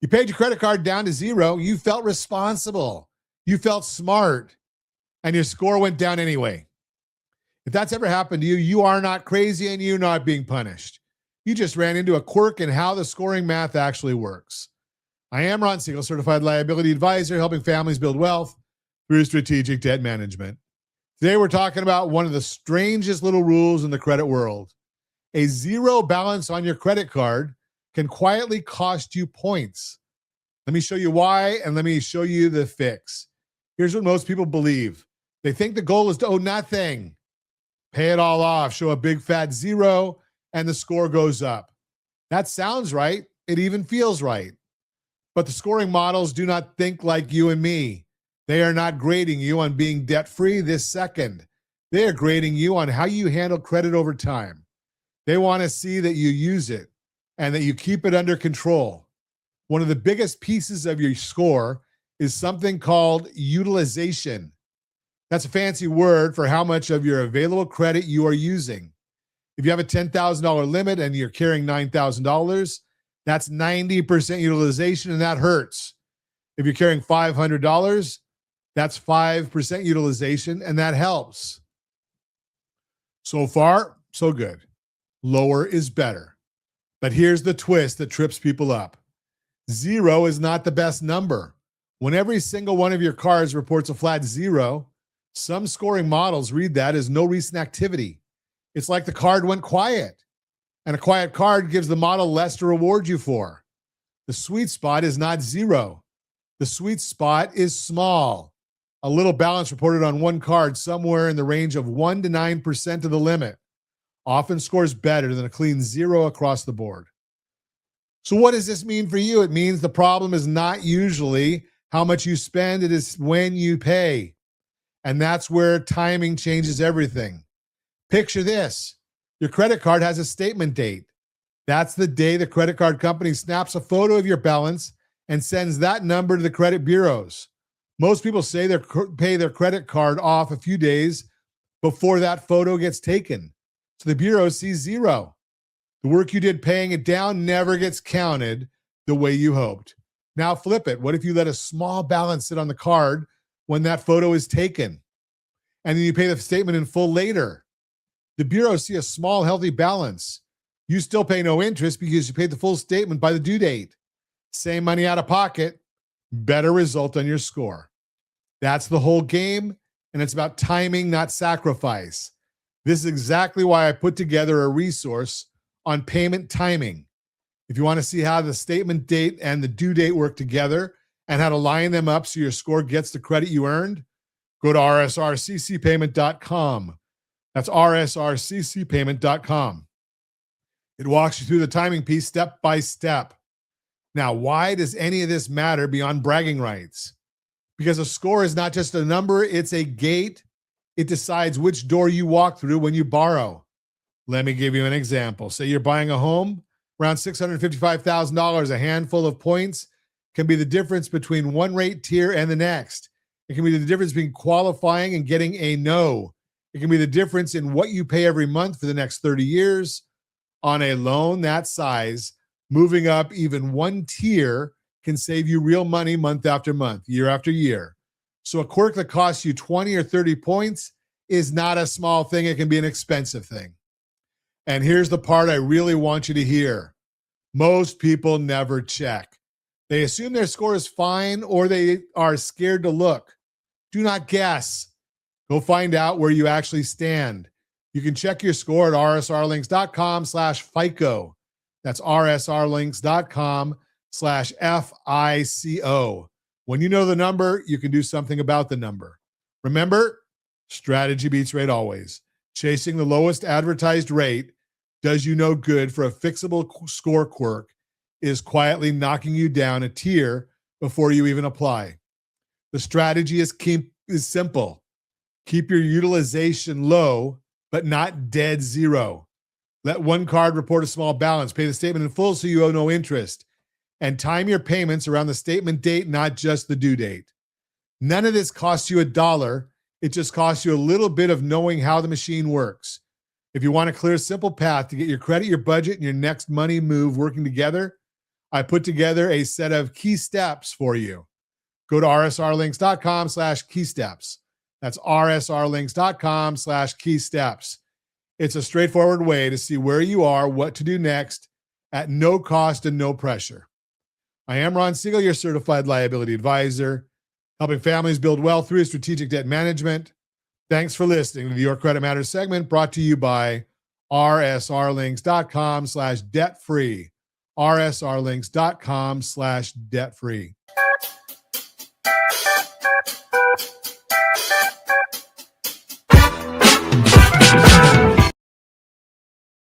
You paid your credit card down to zero. You felt responsible. You felt smart, and your score went down anyway. If that's ever happened to you, you are not crazy and you're not being punished. You just ran into a quirk in how the scoring math actually works. I am Ron Siegel, certified liability advisor, helping families build wealth through strategic debt management. Today, we're talking about one of the strangest little rules in the credit world. A zero balance on your credit card can quietly cost you points. Let me show you why, and let me show you the fix. Here's what most people believe. They think the goal is to owe nothing. Pay it all off, show a big fat zero, and the score goes up. That sounds right. It even feels right. But the scoring models do not think like you and me. They are not grading you on being debt-free this second. They are grading you on how you handle credit over time. They want to see that you use it and that you keep it under control. One of the biggest pieces of your score is something called utilization. That's a fancy word for how much of your available credit you are using. If you have a $10,000 limit and you're carrying $9,000, that's 90% utilization, and that hurts. If you're carrying $500, that's 5% utilization, and that helps. So far, so good. Lower is better. But here's the twist that trips people up. Zero is not the best number. When every single one of your cards reports a flat zero, some scoring models read that as no recent activity. It's like the card went quiet, and a quiet card gives the model less to reward you for. The sweet spot is not zero. The sweet spot is small. A little balance reported on one card somewhere in the range of 1 to 9% of the limit often scores better than a clean zero across the board. So what does this mean for you? It means the problem is not usually how much you spend, it is when you pay. And that's where timing changes everything. Picture this. Your credit card has a statement date. That's the day the credit card company snaps a photo of your balance and sends that number to the credit bureaus. Most people say they pay their credit card off a few days before that photo gets taken. So the bureau sees zero. The work you did paying it down never gets counted the way you hoped. Now flip it. What if you let a small balance sit on the card when that photo is taken, and then you pay the statement in full later? The bureaus see a small, healthy balance. You still pay no interest because you paid the full statement by the due date. Same money out of pocket, better result on your score. That's the whole game, and it's about timing, not sacrifice. This is exactly why I put together a resource on payment timing. If you want to see how the statement date and the due date work together and how to line them up so your score gets the credit you earned, go to rsrccpayment.com. That's rsrccpayment.com. It walks you through the timing piece step by step. Now, why does any of this matter beyond bragging rights? Because a score is not just a number, it's a gate. It decides which door you walk through when you borrow. Let me give you an example. Say you're buying a home, around $655,000. A handful of points can be the difference between one rate tier and the next. It can be the difference between qualifying and getting a no. It can be the difference in what you pay every month for the next 30 years. On a loan that size, moving up even one tier can save you real money month after month, year after year. So a quirk that costs you 20 or 30 points is not a small thing. It can be an expensive thing. And here's the part I really want you to hear. Most people never check. They assume their score is fine or they are scared to look. Do not guess. Go find out where you actually stand. You can check your score at rsrlinks.com/FICO. That's rsrlinks.com/FICO. When you know the number, you can do something about the number. Remember, strategy beats rate always. Chasing the lowest advertised rate does you no good, for a fixable score quirk is quietly knocking you down a tier before you even apply. The strategy is simple. Keep your utilization low, but not dead zero. Let one card report a small balance. Pay the statement in full so you owe no interest. And time your payments around the statement date, not just the due date. None of this costs you $1. It just costs you a little bit of knowing how the machine works. If you want a clear, simple path to get your credit, your budget, and your next money move working together, I put together a set of key steps for you. Go to rsrlinks.com/key steps. That's rsrlinks.com/key steps. It's a straightforward way to see where you are, what to do next at no cost and no pressure. I am Ron Siegel, your certified liability advisor, helping families build wealth through strategic debt management. Thanks for listening to the Your Credit Matters segment, brought to you by rsrlinks.com/debt-free. rsrlinks.com/debt-free.